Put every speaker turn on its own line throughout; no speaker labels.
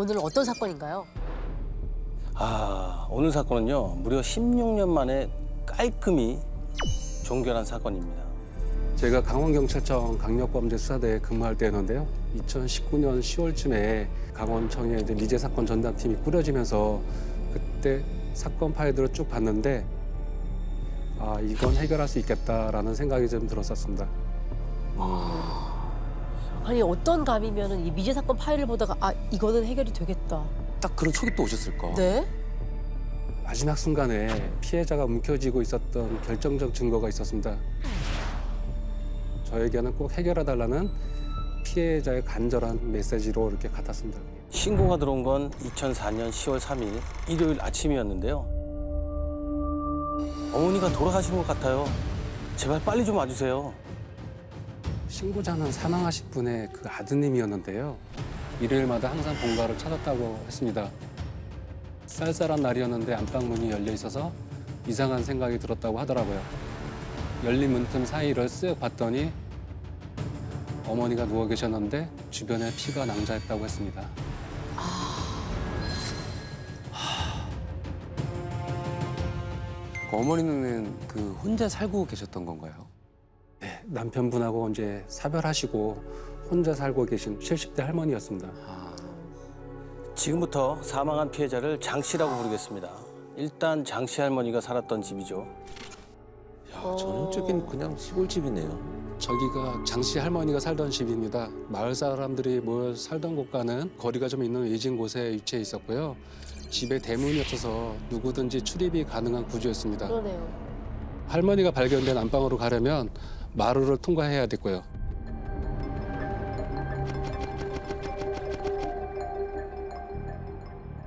오늘은 어떤 사건인가요?
오늘 사건은요, 무려 16년 만에 깔끔히 종결한 사건입니다.
제가 강원경찰청 강력범죄수사대에 근무할 때였는데요. 2019년 10월쯤에 강원청에 이제 미제 사건 전담팀이 꾸려지면서 그때 사건 파일들을 쭉 봤는데 이건 해결할 수 있겠다라는 생각이 좀 들었었습니다.
아니 어떤 감이면은 이 미제 사건 파일을 보다가 이거는 해결이 되겠다.
딱 그런 촉이 또 오셨을까?
네?
마지막 순간에 피해자가 움켜쥐고 있었던 결정적 증거가 있었습니다. 저에게는 꼭 해결해달라는 피해자의 간절한 메시지로 이렇게 같았습니다.
신고가 들어온 건 2004년 10월 3일 일요일 아침이었는데요. 어머니가 돌아가신 것 같아요. 제발 빨리 좀 와주세요.
신고자는 사망하신 분의 그 아드님이었는데요. 일요일마다 항상 본가를 찾았다고 했습니다. 쌀쌀한 날이었는데 안방문이 열려 있어서 이상한 생각이 들었다고 하더라고요. 열린 문틈 사이를 쓱 봤더니 어머니가 누워 계셨는데 주변에 피가 낭자했다고 했습니다.
그 어머니는 혼자 살고 계셨던 건가요?
네, 남편분하고 이제 사별하시고 혼자 살고 계신 70대 할머니였습니다.
지금부터 사망한 피해자를 장 씨라고 부르겠습니다. 일단 장 씨 할머니가 살았던 집이죠.
야, 전형적인 그냥 시골집이네요.
저기가 장씨 할머니가 살던 집입니다. 마을 사람들이 모여 살던 곳과는 거리가 좀 있는 외진 곳에 위치해 있었고요. 집에 대문이 없어서 누구든지 출입이 가능한 구조였습니다.
그러네요.
할머니가 발견된 안방으로 가려면 마루를 통과해야 됐고요.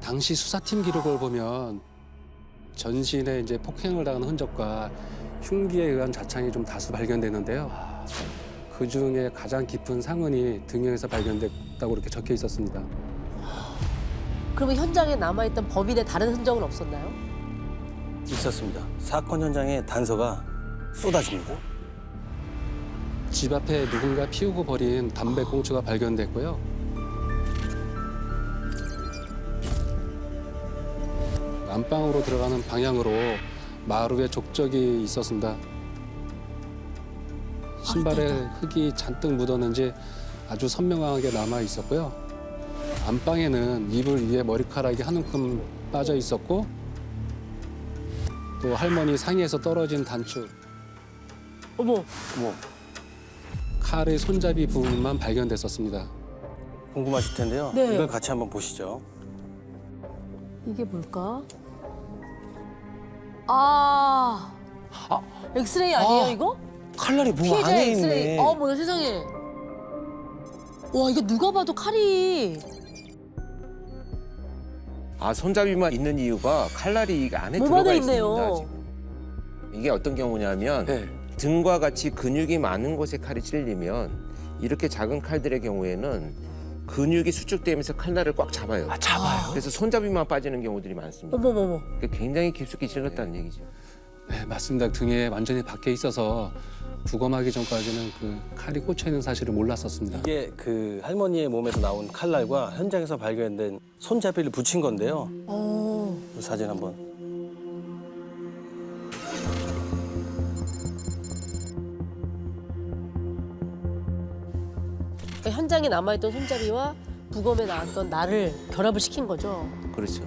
당시 수사팀 기록을 보면 전신에 이제 폭행을 당한 흔적과 흉기에 의한 자창이 좀 다수 발견되는데요. 그 중에 가장 깊은 상흔이 등에서 발견됐다고 이렇게 적혀 있었습니다.
그러면 현장에 남아있던 범인의 다른 흔적은 없었나요?
있었습니다. 사건 현장에 단서가 쏟아집니다.
집 앞에 누군가 피우고 버린 담배 꽁초가 발견됐고요. 안방으로 들어가는 방향으로 마루에 족적이 있었습니다. 신발에 흙이 잔뜩 묻었는지 아주 선명하게 남아 있었고요. 안방에는 이불 위에 머리카락이 한 움큼 빠져 있었고 또 할머니 상의에서 떨어진 단추,
어머,
칼의 손잡이 부분만 발견됐었습니다.
궁금하실 텐데요.
네.
이걸 같이 한번 보시죠.
이게 뭘까? 엑스레이 아니에요 이거?
칼날이 뭐
피해자
안에
엑스레이.
있네.
어머나 세상에. 와 이게 누가 봐도 칼이.
손잡이만 있는 이유가 칼날이 이 안에
몸 안에
들어가
있네요.
있습니다. 지금. 이게 어떤 경우냐면
네.
등과 같이 근육이 많은 곳에 칼이 찔리면 이렇게 작은 칼들의 경우에는 근육이 수축되면서 칼날을 꽉 잡아요.
잡아요?
그래서 손잡이만 빠지는 경우들이 많습니다.
어머머머.
그러니까 굉장히 깊숙이 찔렀다는 얘기죠.
네, 맞습니다. 등에 완전히 박혀 있어서 부검하기 전까지는 그 칼이 꽂혀 있는 사실을 몰랐었습니다.
이게 그 할머니의 몸에서 나온 칼날과 현장에서 발견된 손잡이를 붙인 건데요. 이 사진 한번.
그러니까 현장에 남아있던 손잡이와 부검에 나왔던 날을 결합을 시킨 거죠.
그렇죠.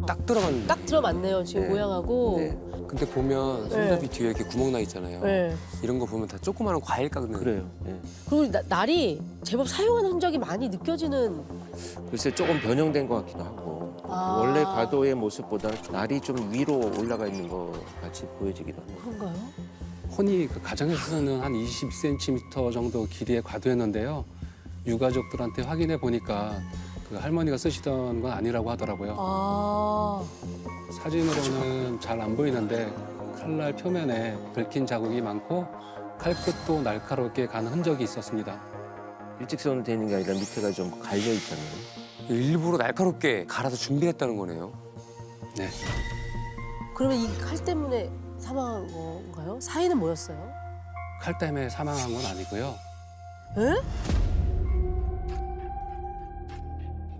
딱 들어갔는데.
딱 들어맞네요 지금
네.
모양하고.
네.
근데 보면 손잡이 뒤에 이렇게 구멍 나 있잖아요.
네.
이런 거 보면 다 조그마한 과일 깎는.
그래요. 예.
그리고 날이 제법 사용한 흔적이 많이 느껴지는.
글쎄 조금 변형된 것 같기도 하고 원래 과도의 모습보다 날이 좀 위로 올라가 있는 것 같이 보여지기도 합니다.
그런가요?
혼이 그 가정에서는 한 20cm 정도 길이의 과도였는데요. 유가족들한테 확인해 보니까 그 할머니가 쓰시던 건 아니라고 하더라고요. 사진으로는 잘 안 보이는데 칼날 표면에 긁힌 자국이 많고 칼끝도 날카롭게 간 흔적이 있었습니다.
일직선으로 되는 게 아니라 밑에가 좀 갈려 있잖아요.
일부러 날카롭게 갈아서 준비했다는 거네요.
네.
그러면 이 칼 때문에 사망한 건가요? 사인은 뭐였어요?
칼 때문에 사망한 건 아니고요.
에?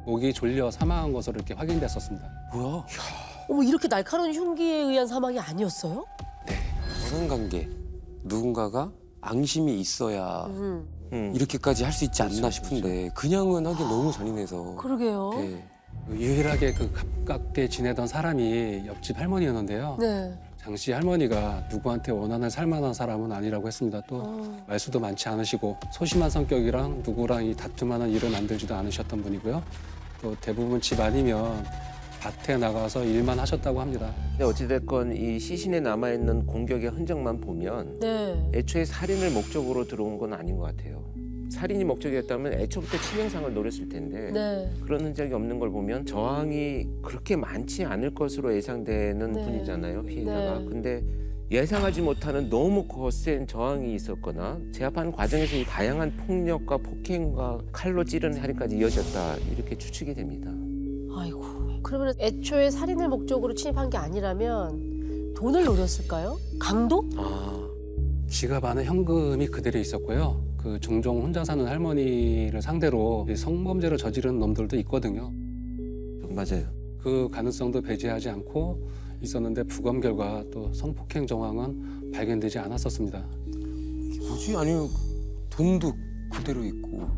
목이 졸려 사망한 것으로 이렇게 확인됐었습니다.
뭐야?
어머, 이렇게 날카로운 흉기에 의한 사망이 아니었어요?
연관관계. 누군가가 앙심이 있어야 이렇게까지 할 수 있지 않나 싶은데 그냥은 하기 너무 잔인해서.
그러게요.
네.
유일하게 그 가깝게 지내던 사람이 옆집 할머니였는데요.
네.
장 씨 할머니가 누구한테 원한을 살 만한 사람은 아니라고 했습니다. 또 말수도 많지 않으시고 소심한 성격이랑 누구랑 이 다툼하는 일을 만들지도 않으셨던 분이고요. 또 대부분 집 아니면 밭에 나가서 일만 하셨다고 합니다.
근데 어찌됐건 이 시신에 남아있는 공격의 흔적만 보면
네.
애초에 살인을 목적으로 들어온 건 아닌 것 같아요. 살인이 목적이었다면 애초부터 치명상을 노렸을 텐데
네.
그런 흔적이 없는 걸 보면 저항이 그렇게 많지 않을 것으로 예상되는
네.
분이잖아요, 피해자가.
네.
근데 예상하지 못하는 너무 거센 저항이 있었거나 제압하는 과정에서 이 다양한 폭력과 폭행과 칼로 찌르는 살인까지 이어졌다 이렇게 추측이 됩니다.
아이고. 그러면 애초에 살인을 목적으로 침입한 게 아니라면 돈을 노렸을까요? 강도?
지갑 안에 현금이 그대로 있었고요. 그 종종 혼자 사는 할머니를 상대로 이 성범죄를 저지르는 놈들도 있거든요.
맞아요.
그 가능성도 배제하지 않고 있었는데 부검 결과 또 성폭행 정황은 발견되지 않았었습니다.
뭐지? 아니 돈도 그대로 있고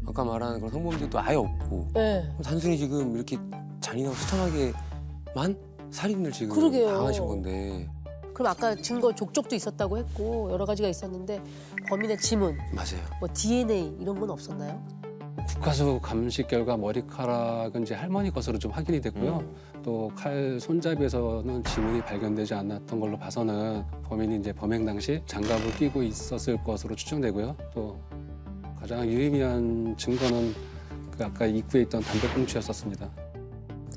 아까 말한 그런 성범죄도 아예 없고
네.
단순히 지금 이렇게 잔인하고 수상하게만 살인을 지금
그러게요.
당하신 건데.
그럼 아까 증거 족족도 있었다고 했고 여러 가지가 있었는데 범인의 지문,
맞아요.
뭐 DNA 이런 건 없었나요?
국가수 감식 결과 머리카락은 이제 할머니 것으로 좀 확인이 됐고요. 또 칼 손잡이에서는 지문이 발견되지 않았던 걸로 봐서는 범인이 이제 범행 당시 장갑을 끼고 있었을 것으로 추정되고요. 또 가장 유의미한 증거는 그 아까 입구에 있던 담배꽁초였었습니다.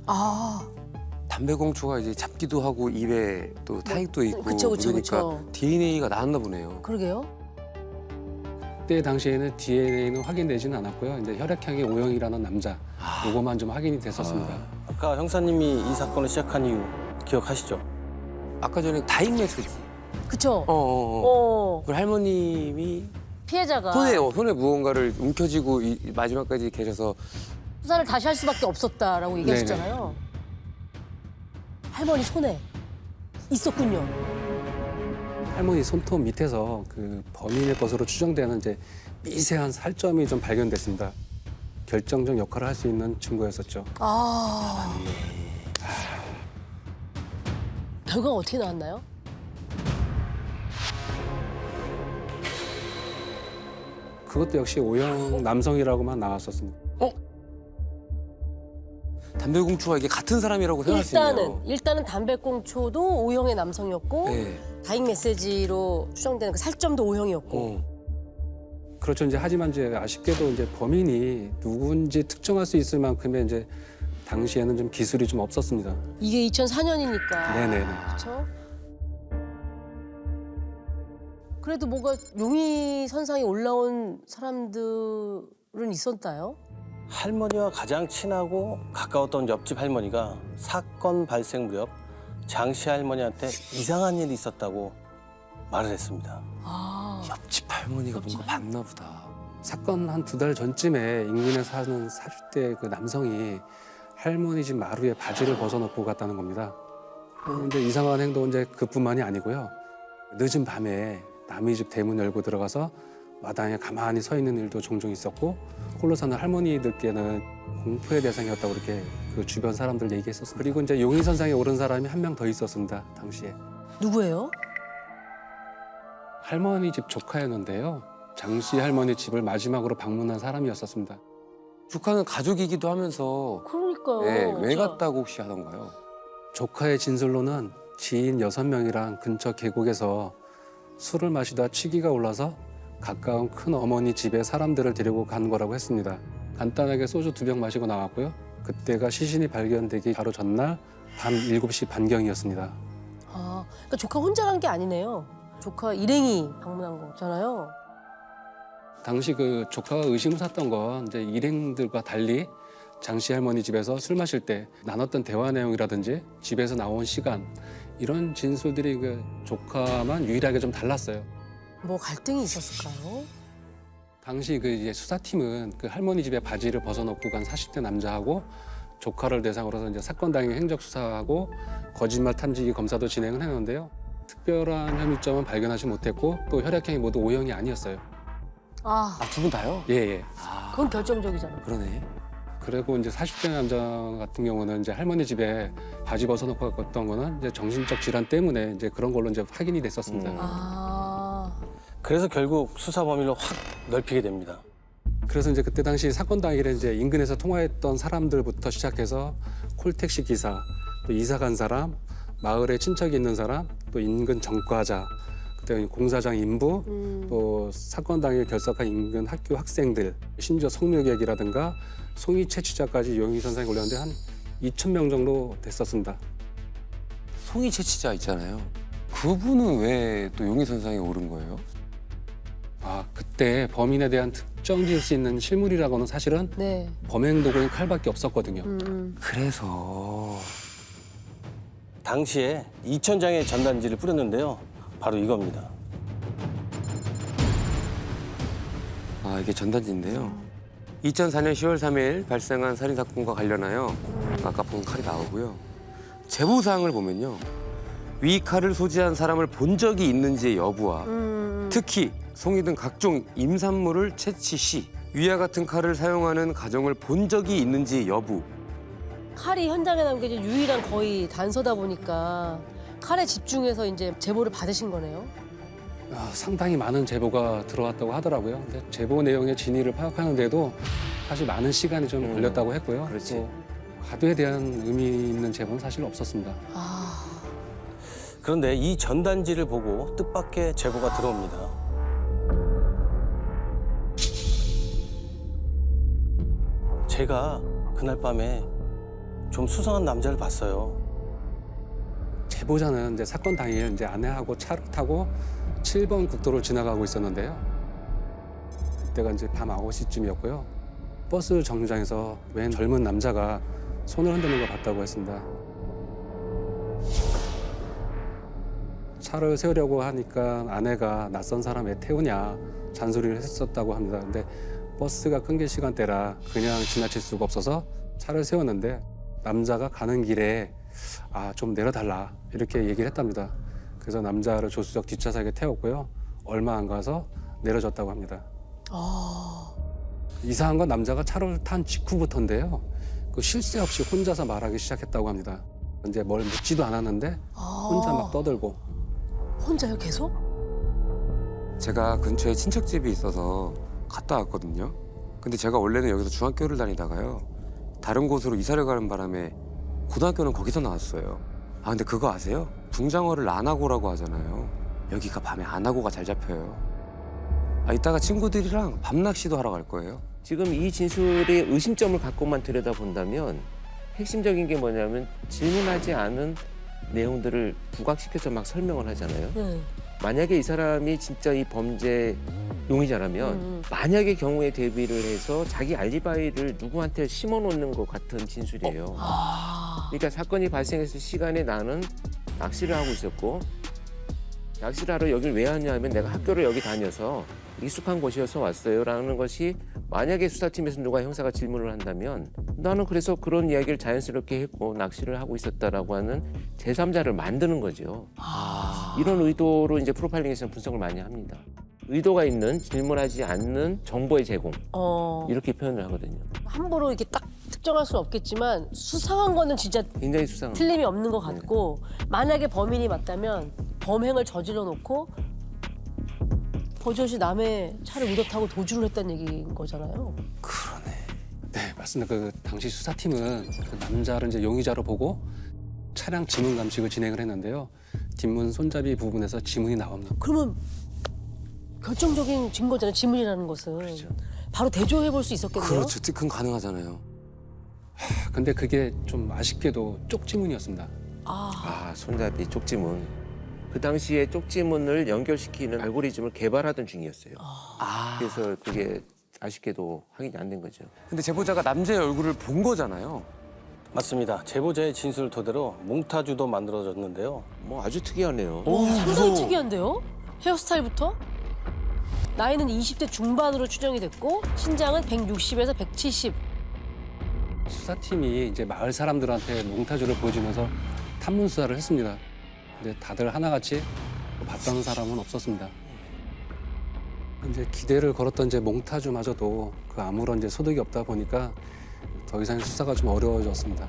아,
담배꽁초가 이제 잡기도 하고 입에 또 타액도 있고
그쵸, 그쵸,
그러니까
그쵸.
DNA가 나왔나 보네요.
그러게요.
그때 당시에는 DNA는 확인되지는 않았고요. 이제 혈액형이 O형이라는 남자, 요거만 좀 확인이 됐었습니다.
아까 형사님이 이 사건을 시작한 이유 기억하시죠?
아까 전에 다잉 메시지.
그쵸?
어. 그 할머님이
피해자가
손에 무언가를 움켜쥐고 마지막까지 계셔서
수사를 다시 할 수밖에 없었다라고 얘기하셨잖아요. 할머니 손에 있었군요.
할머니 손톱 밑에서 그 범인의 것으로 추정되는 이제 미세한 살점이 좀 발견됐습니다. 결정적 역할을 할 수 있는 증거였었죠.
결과가 어떻게 나왔나요?
그것도 역시 O형 남성이라고만 나왔었습니다.
담배꽁초와 이게 같은 사람이라고 생각할 수 있네요.
일단은 담배꽁초도 O형의 남성이었고
네.
다잉 메시지로 추정되는 그 살점도 O형이었고
그렇죠. 이제 하지만 이제 아쉽게도 이제 범인이 누군지 특정할 수 있을 만큼의 이제 당시에는 좀 기술이 좀 없었습니다.
이게 2004년이니까.
네네네.
그렇죠? 그래도 뭔가 용의 선상에 올라온 사람들은 있었나요?
할머니와 가장 친하고 가까웠던 옆집 할머니가 사건 발생 무렵 장씨 할머니한테 이상한 일이 있었다고 말을 했습니다.
옆집 할머니가 뭔가 봤나 보다.
사건 한 2달 전쯤에 인근에 사는 40대 그 남성이 할머니 집 마루에 바지를 벗어놓고 갔다는 겁니다. 그런데 이상한 행동은 이제 그뿐만이 아니고요. 늦은 밤에 남의 집 대문 열고 들어가서 마당에 가만히 서 있는 일도 종종 있었고 홀로 사는 할머니들께는 공포의 대상이었다고 그렇게 그 주변 사람들 얘기했었어요. 그리고 이제 용의선상에 오른 사람이 한 명 더 있었습니다. 당시에.
누구예요?
할머니 집 조카였는데요. 장씨 할머니 집을 마지막으로 방문한 사람이었었습니다.
조카는 가족이기도 하면서
그러니까요.
네, 왜
진짜.
갔다고 혹시 하던가요?
조카의 진술로는 지인 6명이랑 근처 계곡에서 술을 마시다 취기가 올라서 가까운 큰 어머니 집에 사람들을 데리고 간 거라고 했습니다. 간단하게 소주 2병 마시고 나왔고요. 그때가 시신이 발견되기 바로 전날 밤 7시 반경이었습니다.
아, 그러니까 조카 혼자 간 게 아니네요. 조카 일행이 방문한 거잖아요.
당시 그 조카가 의심을 샀던 건 이제 일행들과 달리 장씨 할머니 집에서 술 마실 때 나눴던 대화 내용이라든지 집에서 나온 시간 이런 진술들이 그 조카만 유일하게 좀 달랐어요.
뭐 갈등이 있었을까요?
당시 그 이제 수사팀은 그 할머니 집에 바지를 벗어놓고 간 40대 남자하고 조카를 대상으로 해서 이제 사건 당일 행적 수사하고 거짓말 탐지기 검사도 진행을 했는데요. 특별한 혐의점은 발견하지 못했고 또 혈액형이 모두 O형이 아니었어요.
아,
아, 두 분 다요?
예, 예.
그건 결정적이잖아.
그러네.
그리고 이제 40대 남자 같은 경우는 이제 할머니 집에 바지 벗어놓고 갔던 거는 이제 정신적 질환 때문에 이제 그런 걸로 이제 확인이 됐었습니다.
아,
그래서 결국 수사 범위를 확 넓히게 됩니다.
그래서 이제 그때 당시 사건 당일에 이제 인근에서 통화했던 사람들부터 시작해서 콜택시 기사, 또 이사 간 사람, 마을에 친척이 있는 사람, 또 인근 전과자, 그때 공사장 인부, 또 사건 당일 결석한 인근 학교 학생들, 심지어 성묘객이라든가 송이 채취자까지 용의 선상에 올렸는데 한 2,000명 정도 됐었습니다.
송이 채취자 있잖아요. 그분은 왜 또 용의선상에 오른 거예요?
아, 그때 범인에 대한 특정 지을 수 있는 실물이라고는 사실은
네.
범행 도구인 칼밖에 없었거든요.
그래서
당시에 2,000장의 전단지를 뿌렸는데요. 바로 이겁니다.
아, 이게 전단지인데요. 2004년 10월 3일 발생한 살인사건과 관련하여 아까 본 칼이 나오고요. 제보사항을 보면요. 위 칼을 소지한 사람을 본 적이 있는지의 여부와 특히 송이 등 각종 임산물을 채취 시 위와 같은 칼을 사용하는 가정을 본 적이 있는지 여부.
칼이 현장에 남긴 이제 유일한 거의 단서다 보니까 칼에 집중해서 이제 제보를 받으신 거네요.
아, 상당히 많은 제보가 들어왔다고 하더라고요. 근데 제보 내용의 진위를 파악하는 데도 사실 많은 시간이 좀 걸렸다고 했고요.
그렇지.
또 과도에 대한 의미 있는 제보는 사실 없었습니다.
아,
그런데 이 전단지를 보고 뜻밖의 제보가 들어옵니다. 제가 그날 밤에 좀 수상한 남자를 봤어요.
제보자는 이제 사건 당일 이제 아내하고 차를 타고 7번 국도를 지나가고 있었는데요. 그때가 이제 밤 9시쯤이었고요. 버스 정류장에서 웬 젊은 남자가 손을 흔드는 걸 봤다고 했습니다. 차를 세우려고 하니까 아내가 낯선 사람 왜 태우냐 잔소리를 했었다고 합니다. 근데 버스가 끊길 시간대라 그냥 지나칠 수가 없어서 차를 세웠는데 남자가 가는 길에 좀 내려달라 이렇게 얘기를 했답니다. 그래서 남자를 조수석 뒷좌석에 태웠고요. 얼마 안 가서 내려줬다고 합니다. 이상한 건 남자가 차를 탄 직후부터인데요. 그 쉴 새 없이 혼자서 말하기 시작했다고 합니다. 이제 뭘 묻지도 않았는데 혼자 막 떠들고.
혼자요 계속?
제가 근처에 친척집이 있어서 갔다 왔거든요. 근데 제가 원래는 여기서 중학교를 다니다가요. 다른 곳으로 이사를 가는 바람에 고등학교는 거기서 나왔어요. 아, 근데 그거 아세요? 붕장어를 안하고라고 하잖아요. 여기가 밤에 안하고가 잘 잡혀요. 아, 이따가 친구들이랑 밤낚시도 하러 갈 거예요.
지금 이 진술의 의심점을 갖고만 들여다본다면 핵심적인 게 뭐냐면 질문하지 않은 내용들을 부각시켜서 막 설명을 하잖아요.
네.
만약에 이 사람이 진짜 이 범죄 용의자라면 만약의 경우에 대비를 해서 자기 알리바이를 누구한테 심어놓는 것 같은 진술이에요. 그러니까 사건이 발생했을 시간에 나는 낚시를 하고 있었고 낚시를 하러 여길 왜 왔냐면 내가 학교를 여기 다녀서 익숙한 곳이어서 왔어요라는 것이 만약에 수사팀에서 누가 형사가 질문을 한다면 나는 그래서 그런 이야기를 자연스럽게 했고 낚시를 하고 있었다라고 하는 제3자를 만드는 거죠. 이런 의도로 이제 프로파일링에서는 분석을 많이 합니다. 의도가 있는 질문하지 않는 정보의 제공 이렇게 표현을 하거든요.
함부로 이렇게 딱 특정할 수는 없겠지만 수상한 거는 진짜
굉장히 수상합니다.
틀림이 없는 것 같고 만약에 범인이 맞다면 범행을 저질러 놓고 버젓이 남의 차를 우려 타고 도주를 했다는 얘기인 거잖아요.
네, 맞습니다. 그 당시 수사팀은 그 남자를 이제 용의자로 보고 차량 지문 감식을 진행을 했는데요. 뒷문 손잡이 부분에서 지문이 나옵니다.
그러면 결정적인 증거잖아요. 지문이라는 것은. 바로 대조해 볼 수 있었겠네요.
그렇죠. 특근 가능하잖아요.
근데 그게 좀 아쉽게도 쪽지문이었습니다.
손잡이 쪽지문. 그 당시에 쪽지문을 연결시키는 알고리즘을 개발하던 중이었어요. 그래서 그게 아쉽게도 확인이 안 된 거죠.
근데 제보자가 남자의 얼굴을 본 거잖아요.
맞습니다. 제보자의 진술을 토대로 몽타주도 만들어졌는데요.
뭐 아주 특이하네요.
상당히 특이한데요? 헤어스타일부터? 나이는 20대 중반으로 추정이 됐고 신장은 160에서 170.
수사팀이 이제 마을 사람들한테 몽타주를 보여주면서 탐문 수사를 했습니다. 근데 다들 하나같이 봤다는 사람은 없었습니다. 이제 기대를 걸었던 이제 몽타주마저도 그 아무런 이제 소득이 없다 보니까 더 이상 수사가 좀 어려워졌습니다.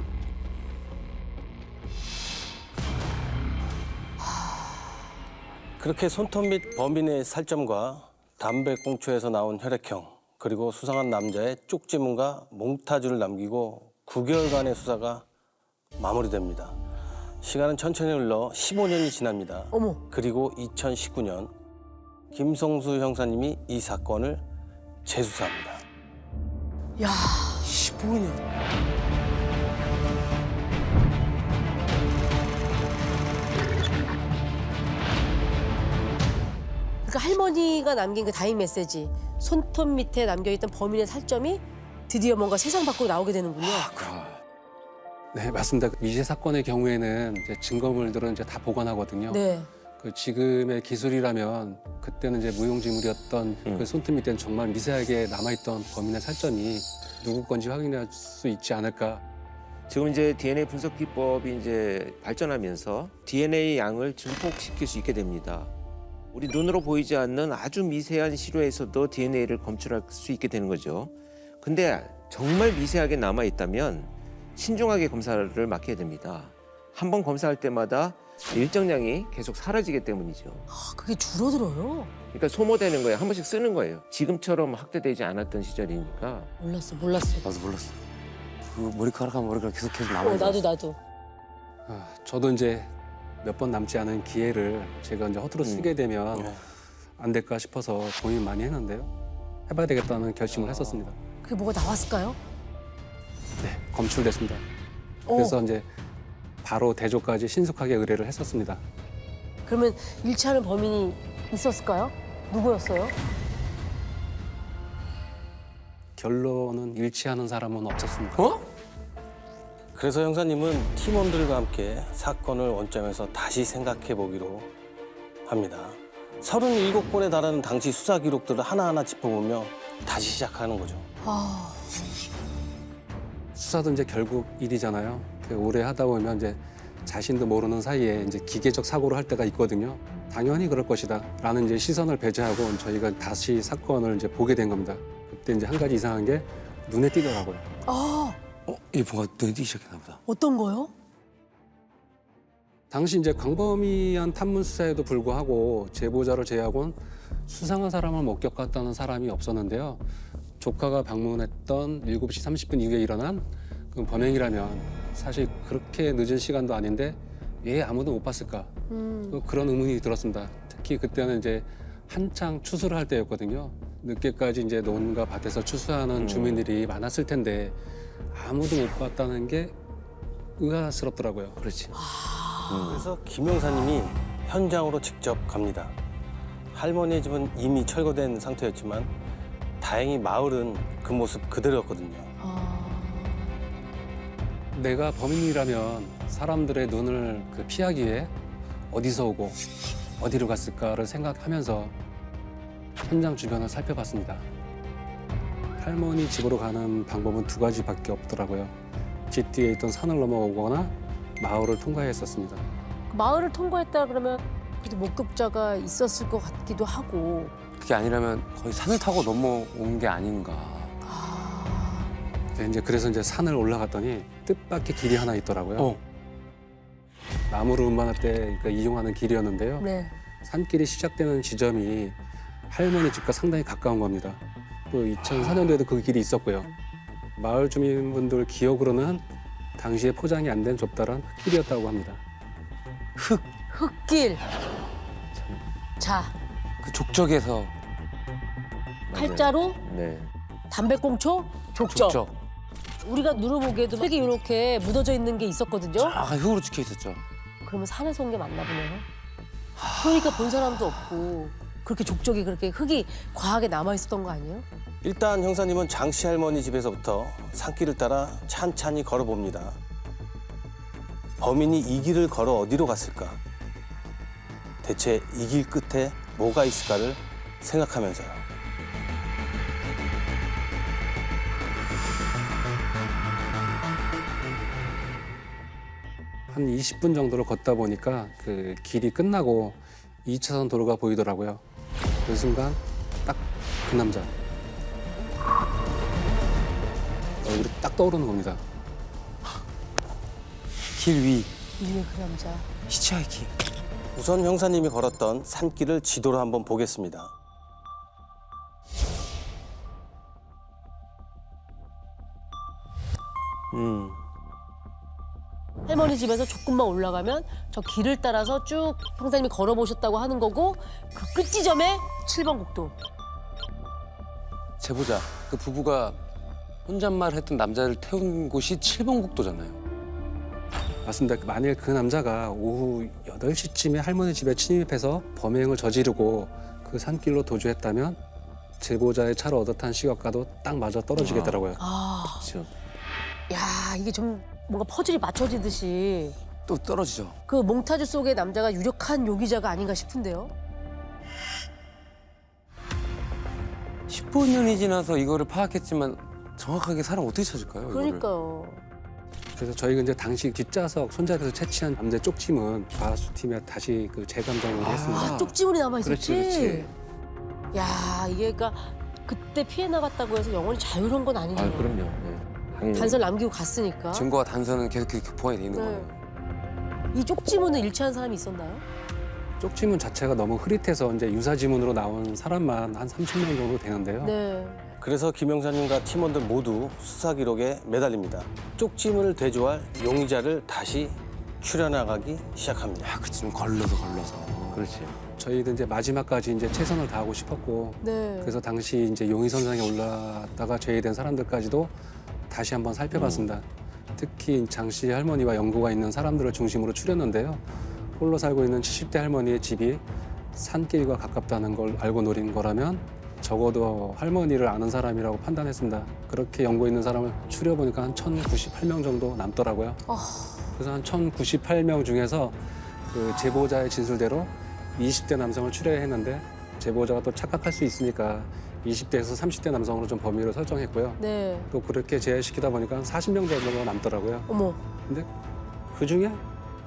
그렇게 손톱 및 범인의 살점과 담배꽁초에서 나온 혈액형 그리고 수상한 남자의 쪽지문과 몽타주를 남기고 9개월간의 수사가 마무리됩니다. 시간은 천천히 흘러 15년이 지납니다.
어머.
그리고 2019년 김성수 형사님이 이 사건을 재수사합니다.
야,
15년.
그러니까 할머니가 남긴 그 다잉 메시지, 손톱 밑에 남겨있던 범인의 살점이 드디어 뭔가 세상 밖으로 나오게 되는군요.
네, 맞습니다. 미제 사건의 경우에는 이제 증거물들은 이제 다 보관하거든요.
네.
그 지금의 기술이라면 그때는 이제 무용지물이었던 그 손톱 밑에는 정말 미세하게 남아있던 범인의 살점이 누구 건지 확인할 수 있지 않을까.
지금 이제 DNA 분석 기법이 이제 발전하면서 DNA 양을 증폭시킬 수 있게 됩니다. 우리 눈으로 보이지 않는 아주 미세한 시료에서도 DNA를 검출할 수 있게 되는 거죠. 근데 정말 미세하게 남아 있다면 신중하게 검사를 맡겨야 됩니다. 한 번 검사할 때마다 일정량이 계속 사라지기 때문이죠.
아, 그게 줄어들어요?
그러니까 소모되는 거예요. 한 번씩 쓰는 거예요. 지금처럼 확대되지 않았던 시절이니까.
몰랐어.
나도 몰랐어. 그 머리카락 계속 남아.
나도.
저도 이제 몇 번 남지 않은 기회를 제가 이제 허투루 쓰게 되면
네.
안 될까 싶어서 고민 많이 했는데요. 해봐야 되겠다는 결심을 했었습니다.
그게 뭐가 나왔을까요?
네, 검출됐습니다.
오.
그래서 이제 바로 대조까지 신속하게 의뢰를 했었습니다.
그러면 일치하는 범인이 있었을까요? 누구였어요?
결론은 일치하는 사람은 없었습니다.
어?
그래서 형사님은 팀원들과 함께 사건을 원점에서 다시 생각해 보기로 합니다. 37건에 달하는 당시 수사 기록들을 하나하나 짚어보며 다시 시작하는 거죠.
아,
수사도 이제 결국 일이잖아요. 오래 하다 보면 이제 자신도 모르는 사이에 이제 기계적 사고를 할 때가 있거든요. 당연히 그럴 것이다라는 이제 시선을 배제하고 저희가 다시 사건을 이제 보게 된 겁니다. 그때 이제 한 가지 이상한 게 눈에 띄더라고요.
이게 뭔가 눈에 띄기 시작했나 보다.
어떤 거요?
당시 이제 광범위한 탐문 수사에도 불구하고 제보자를 제외하고는 수상한 사람을 목격했다는 사람이 없었는데요. 조카가 방문했던 7시 30분 이후에 일어난 그 범행이라면 사실 그렇게 늦은 시간도 아닌데 왜 아무도 못 봤을까? 그런 의문이 들었습니다. 특히 그때는 이제 한창 추수를 할 때였거든요. 늦게까지 이제 논과 밭에서 추수하는 주민들이 많았을 텐데 아무도 못 봤다는 게 의아스럽더라고요.
그렇지.
그래서 김 형사님이 현장으로 직접 갑니다. 할머니의 집은 이미 철거된 상태였지만 다행히 마을은 그 모습 그대로였거든요.
내가 범인이라면 사람들의 눈을 피하기 위해 어디서 오고 어디로 갔을까를 생각하면서 현장 주변을 살펴봤습니다. 할머니 집으로 가는 방법은 두 가지밖에 없더라고요. 집 뒤에 있던 산을 넘어오거나 마을을 통과했었습니다.
마을을 통과했다 그러면 그래도 목격자가 있었을 것 같기도 하고.
그게 아니라면 거의 산을 타고 넘어온 게 아닌가.
그래서 이제 산을 올라갔더니 뜻밖의 길이 하나 있더라고요. 나무를 운반할 때 이용하는 길이었는데요.
네.
산길이 시작되는 지점이 할머니 집과 상당히 가까운 겁니다. 또 2004년도에도 그 길이 있었고요. 마을 주민분들 기억으로는 당시에 포장이 안 된 좁다란 흙길이었다고 합니다.
흙길. 자,
그 족적에서
팔자로
네.
담배꽁초, 족적.
족적.
우리가 누르보기에도 흙이 이렇게 묻어져 있는 게 있었거든요.
아, 흙으로 찍혀 있었죠.
그러면 산에서 온 게 맞나 보네요. 그러니까 본 사람도 없고 그렇게 족적이 그렇게 흙이 과하게 남아 있었던 거 아니에요?
일단 형사님은 장씨 할머니 집에서부터 산길을 따라 찬찬히 걸어봅니다. 범인이 이 길을 걸어 어디로 갔을까? 대체 이 길 끝에 뭐가 있을까를 생각하면서요.
한 20분 정도를 걷다 보니까 그 길이 끝나고 2차선 도로가 보이더라고요. 그 순간 딱 그 남자 얼굴이 딱 떠오르는 겁니다.
길 위,
이게 그 남자.
히치하이킹.
우선 형사님이 걸었던 산길을 지도로 한번 보겠습니다.
할머니 집에서 조금만 올라가면 저 길을 따라서 쭉 형사님이 걸어보셨다고 하는 거고 그 끝지점에 7번 국도.
제보자, 그 부부가 혼잣말 했던 남자를 태운 곳이 7번 국도잖아요.
맞습니다. 만일 그 남자가 오후 8시쯤에 할머니 집에 침입해서 범행을 저지르고 그 산길로 도주했다면 제보자의 차를 얻어 탄 시각과도 딱 맞아 떨어지겠더라고요.
아,
그렇죠.
야 이게 좀 뭔가 퍼즐이 맞춰지듯이
또 떨어지죠.
그 몽타주 속의 남자가 유력한 용의자가 아닌가 싶은데요.
15년이 지나서 이거를 파악했지만 정확하게 사람 어떻게 찾을까요? 이거를?
그러니까요.
그래서 저희가 이제 당시 뒷좌석 손잡이에서 채취한 남자 쪽짐은 과수팀에 다시 그 재감정을 했습니다.
아, 쪽지문이 남아 있었지.
그렇지.
야 이게 그러니까 그때 피해 나갔다고 해서 영원히 자유로운 건 아니네요.
아, 그럼요. 네. 당연히.
단서를 남기고 갔으니까.
증거와 단서는 계속 이렇게 보완이 돼 있는
네.
거예요.
이 쪽지문을 일치한 사람이 있었나요?
쪽지문 자체가 너무 흐릿해서 이제 유사지문으로 나온 사람만 한 30명 정도 되는데요.
네.
그래서 김 형사님과 팀원들 모두 수사 기록에 매달립니다. 쪽지문을 대조할 용의자를 다시 추려나가기 시작합니다.
아, 그치, 좀 걸러서.
그렇지.
저희도 이제 마지막까지 이제 최선을 다하고 싶었고
네.
그래서 당시 이제 용의선상에 올랐다가 제외된 사람들까지도 다시 한번 살펴봤습니다. 특히 장씨 할머니와 연고가 있는 사람들을 중심으로 추렸는데요. 홀로 살고 있는 70대 할머니의 집이 산길과 가깝다는 걸 알고 노린 거라면 적어도 할머니를 아는 사람이라고 판단했습니다. 그렇게 연고 있는 사람을 추려보니까 한 1,098명 정도 남더라고요. 그래서 한 1,098명 중에서 그 제보자의 진술대로 20대 남성을 추려했는데 제보자가 또 착각할 수 있으니까 20대에서 30대 남성으로 좀 범위를 설정했고요.
네.
또 그렇게 제외시키다 보니까 40명 정도가 남더라고요.
어머.
근데 그 중에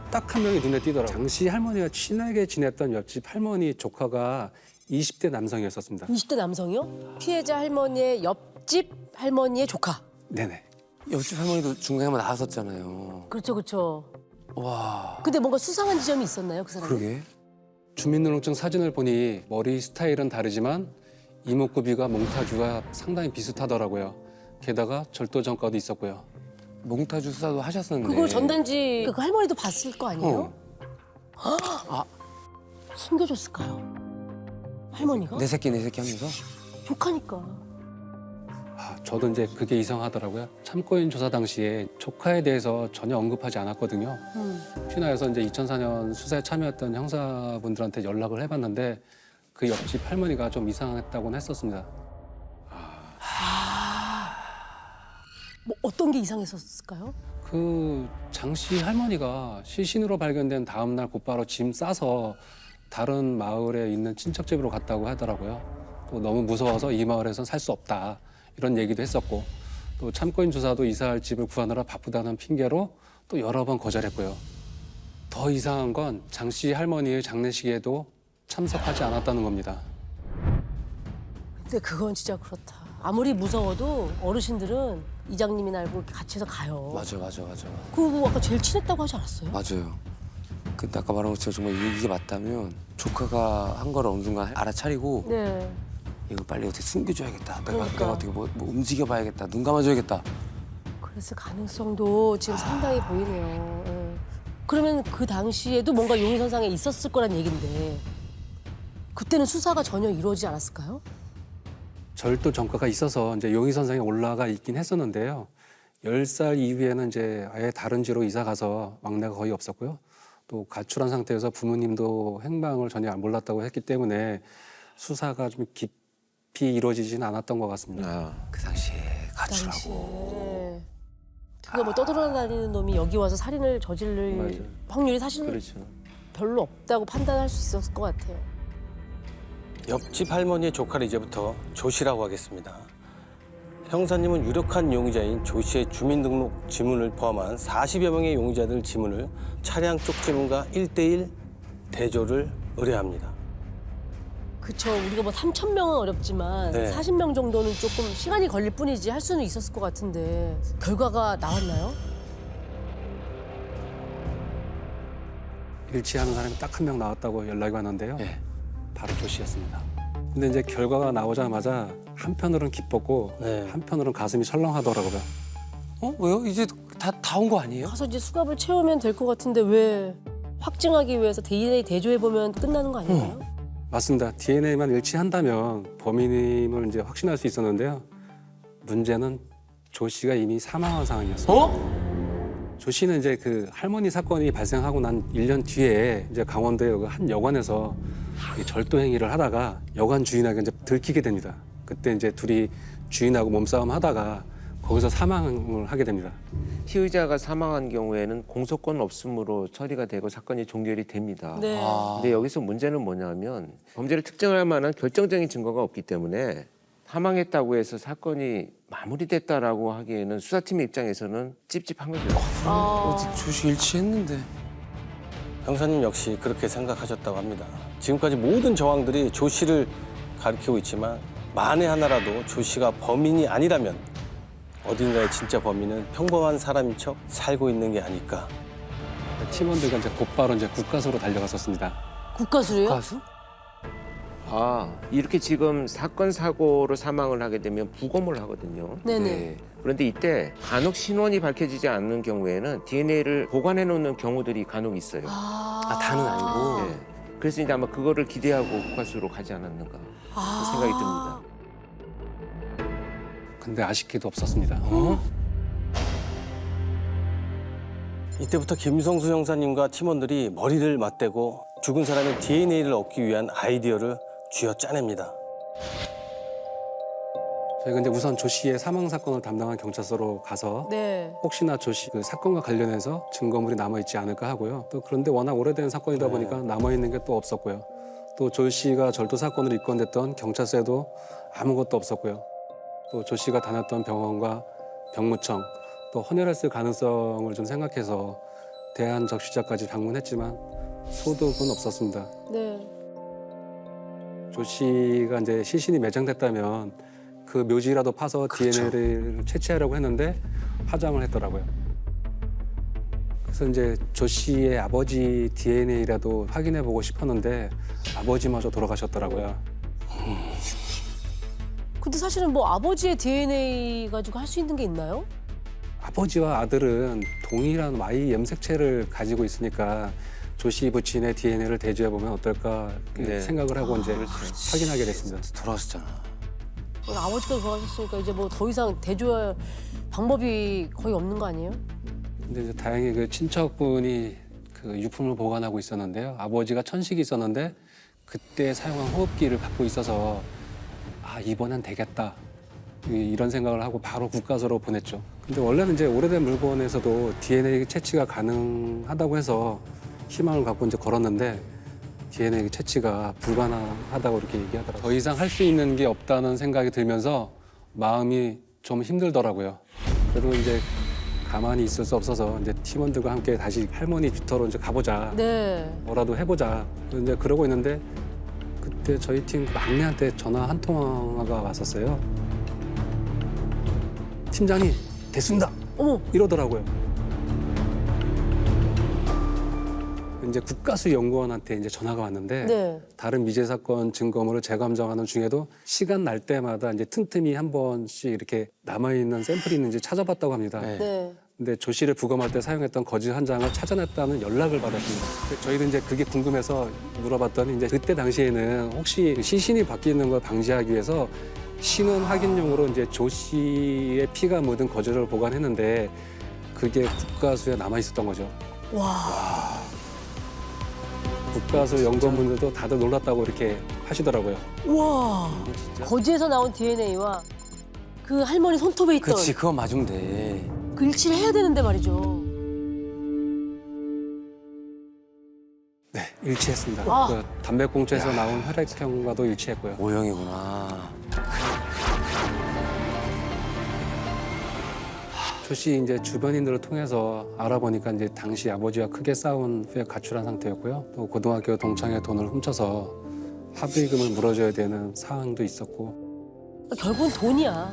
딱 한 명이 눈에 띄더라고요. 당시 할머니가 친하게 지냈던 옆집 할머니 조카가 20대 남성이었었습니다.
20대 남성이요? 피해자 할머니의 옆집 할머니의 조카.
네네.
옆집 할머니도 중간에 한번 나왔었잖아요.
그렇죠, 그렇죠.
와,
근데 뭔가 수상한 지점이 있었나요, 그 사람이?
그러게.
주민등록증 사진을 보니 머리 스타일은 다르지만 이목구비가 몽타주가 상당히 비슷하더라고요. 게다가 절도 전과도 있었고요.
몽타주 수사도 하셨었는데.
그걸 전단지 그 할머니도 봤을 거 아니에요?
아,
숨겨줬을까요? 할머니가?
내 새끼 하면서.
조카니까.
저도 이제 그게 이상하더라고요. 참고인 조사 당시에 조카에 대해서 전혀 언급하지 않았거든요. 혹시나 해서 이제 2004년 수사에 참여했던 형사분들한테 연락을 해봤는데 그 옆집 할머니가 좀 이상했다고는 했었습니다.
뭐 어떤 게 이상했었을까요?
그 장씨 할머니가 시신으로 발견된 다음 날 곧바로 짐 싸서 다른 마을에 있는 친척 집으로 갔다고 하더라고요. 또 너무 무서워서 이 마을에선 살 수 없다 이런 얘기도 했었고 또 참고인 조사도 이사할 집을 구하느라 바쁘다는 핑계로 또 여러 번 거절했고요. 더 이상한 건 장씨 할머니의 장례식에도 참석하지 않았다는 겁니다.
근데 그건 진짜 그렇다. 아무리 무서워도 어르신들은 이장님이나 알고 이렇게 같이 해서 가요.
맞아.
그리고 아까 제일 친했다고 하지 않았어요?
맞아요. 근데 아까 말한 것처럼 정말 이게 맞다면 조카가 한 걸 어느 순간 알아차리고
네.
이거 빨리 어떻게 숨겨줘야겠다. 내가
그러니까.
어떻게 뭐 움직여봐야겠다. 눈 감아줘야겠다.
그랬을 가능성도 지금 상당히 보이네요. 예. 그러면 그 당시에도 뭔가 용의선상에 있었을 거란 얘긴데 그때는 수사가 전혀 이루어지지 않았을까요?
절도 전과가 있어서 이제 용의선상에 올라가 있긴 했었는데요. 10살 이후에는 이제 아예 다른 지로 이사 가서 막내가 거의 없었고요. 또 가출한 상태에서 부모님도 행방을 전혀 몰랐다고 했기 때문에 수사가 좀 깊이 이루어지지는 않았던 것 같습니다.
그 당시에 가출하고.
당시에. 그거 뭐 떠돌아다니는 놈이 여기 와서 살인을 저지를
맞아요.
확률이 사실
그렇죠.
별로 없다고 판단할 수 있었을 것 같아요.
옆집 할머니의 조카를 이제부터 조 씨라고 하겠습니다. 형사님은 유력한 용의자인 조 씨의 주민등록 지문을 포함한 40여 명의 용의자들 지문을 차량 쪽지문과 1대1 대조를 의뢰합니다.
그쵸. 우리가 뭐 3,000명은 어렵지만
네.
40명 정도는 조금 시간이 걸릴 뿐이지 할 수는 있었을 것 같은데 결과가 나왔나요?
일치하는 사람이 딱 한 명 나왔다고 연락이 왔는데요.
예.
바로 조 씨였습니다. 근데 이제 결과가 나오자마자 한편으로는 기뻤고
네.
한편으로는 가슴이 철렁하더라고요.
왜요? 이제 다 온 거 아니에요?
가서 이제 수갑을 채우면 될 것 같은데 왜 확증하기 위해서 DNA 대조해보면 끝나는 거 아닌가요?
맞습니다. DNA만 일치한다면 범인임을 이제 확신할 수 있었는데요. 문제는 조 씨가 이미 사망한 상황이었어요. 조 씨는 이제 그 할머니 사건이 발생하고 난 1년 뒤에 이제 강원도의 한 여관에서 이 절도 행위를 하다가 여관 주인에게 이제 들키게 됩니다. 그때 이제 둘이 주인하고 몸싸움 하다가 거기서 사망을 하게 됩니다.
피의자가 사망한 경우에는 공소권 없음으로 처리가 되고 사건이 종결이 됩니다.
네.
근데 여기서 문제는 뭐냐면 범죄를 특정할 만한 결정적인 증거가 없기 때문에 사망했다고 해서 사건이 마무리됐다라고 하기에는 수사팀 입장에서는 찝찝한 거죠.
조씨 일치했는데.
형사님 역시 그렇게 생각하셨다고 합니다. 지금까지 모든 정황들이 조 씨를 가리키고 있지만 만에 하나라도 조 씨가 범인이 아니라면 어딘가에 진짜 범인은 평범한 사람인 척 살고 있는 게 아닐까.
팀원들과 이제 곧바로 이제 국가서로 달려갔었습니다.
국가수로요?
가수?
이렇게 지금 사건 사고로 사망을 하게 되면 부검을 하거든요.
네네.
그런데 이때 간혹 신원이 밝혀지지 않는 경우에는 DNA를 보관해 놓는 경우들이 간혹 있어요.
다는 아니고.
네. 그래서 이제 아마 그거를 기대하고 국가수로 가지 않았는가 생각이 듭니다.
근데 아쉽게도 없었습니다.
이때부터 김성수 형사님과 팀원들이 머리를 맞대고 죽은 사람의 DNA를 얻기 위한 아이디어를 쥐어짜냅니다.
저희가 이제 우선 조 씨의 사망 사건을 담당한 경찰서로 가서
네.
혹시나 조 씨 그 사건과 관련해서 증거물이 남아 있지 않을까 하고요. 또 그런데 워낙 오래된 사건이다
네.
보니까 남아 있는 게 또 없었고요. 또 조 씨가 절도 사건으로 입건됐던 경찰서에도 아무것도 없었고요. 또 조 씨가 다녔던 병원과 병무청 또 헌혈했을 가능성을 좀 생각해서 대한적시자까지 방문했지만 소득은 없었습니다.
네.
조 씨가 이제 시신이 매장됐다면 그 묘지라도 파서 DNA를 채취하려고 했는데 화장을 했더라고요. 그래서 이제 조 씨의 아버지 DNA라도 확인해 보고 싶었는데 아버지마저 돌아가셨더라고요.
근데 사실은 뭐 아버지의 DNA 가지고 할 수 있는 게 있나요?
아버지와 아들은 동일한 Y 염색체를 가지고 있으니까 조 씨 부친의 DNA를 대조해 보면 어떨까
네.
생각을 하고 이제 확인하게 됐습니다.
돌아가셨잖아.
아버지가 돌아가셨으니까 이제 뭐 더 이상 대조할 방법이 거의 없는 거 아니에요?
근데 이제 다행히 그 친척분이 그 유품을 보관하고 있었는데요. 아버지가 천식이 있었는데 그때 사용한 호흡기를 갖고 있어서 이번엔 되겠다. 이런 생각을 하고 바로 국가서로 보냈죠. 근데 원래는 이제 오래된 물건에서도 DNA 채취가 가능하다고 해서 희망을 갖고 이제 걸었는데 DNA 채취가 불가능하다고 이렇게 얘기하더라고요. 더 이상 할 수 있는 게 없다는 생각이 들면서 마음이 좀 힘들더라고요. 그래도 이제 가만히 있을 수 없어서 이제 팀원들과 함께 다시 할머니 뒷터로 이제 가보자.
네.
뭐라도 해보자. 이제 그러고 있는데 그때 저희 팀 막내한테 전화 한 통화가 왔었어요. 팀장이 됐습니다.
어머.
이러더라고요. 이제 국가수 연구원한테 이제 전화가 왔는데
네.
다른 미제 사건 증거물을 재감정하는 중에도 시간 날 때마다 이제 틈틈이 한 번씩 이렇게 남아 있는 샘플이 있는지 찾아봤다고 합니다.
네.
네.
근데 조 씨를 부검할 때 사용했던 거즈 한 장을 찾아냈다는 연락을 받았습니다. 근데 저희도 이제 그게 궁금해서 물어봤더니 이제 그때 당시에는 혹시 시신이 바뀌는 걸 방지하기 위해서 신원 확인용으로 이제 조 씨의 피가 묻은 거즈를 보관했는데 그게 국가수에 남아 있었던 거죠.
와.
국가수 연구원분들도 다들 놀랐다고 이렇게 하시더라고요.
우와. 거지에서 나온 DNA와 그 할머니 손톱에 있던
그치, 그거 맞으면 돼.
그 일치를 해야 되는데 말이죠.
네, 일치했습니다.
아.
그 담배꽁초에서 나온 혈액형과도 일치했고요.
O형이구나.
조 씨 이제 주변인들을 통해서 알아보니까 이제 당시 아버지와 크게 싸운 후에 가출한 상태였고요. 또 고등학교 동창회 돈을 훔쳐서 합의금을 물어줘야 되는 상황도 있었고
결국은 돈이야.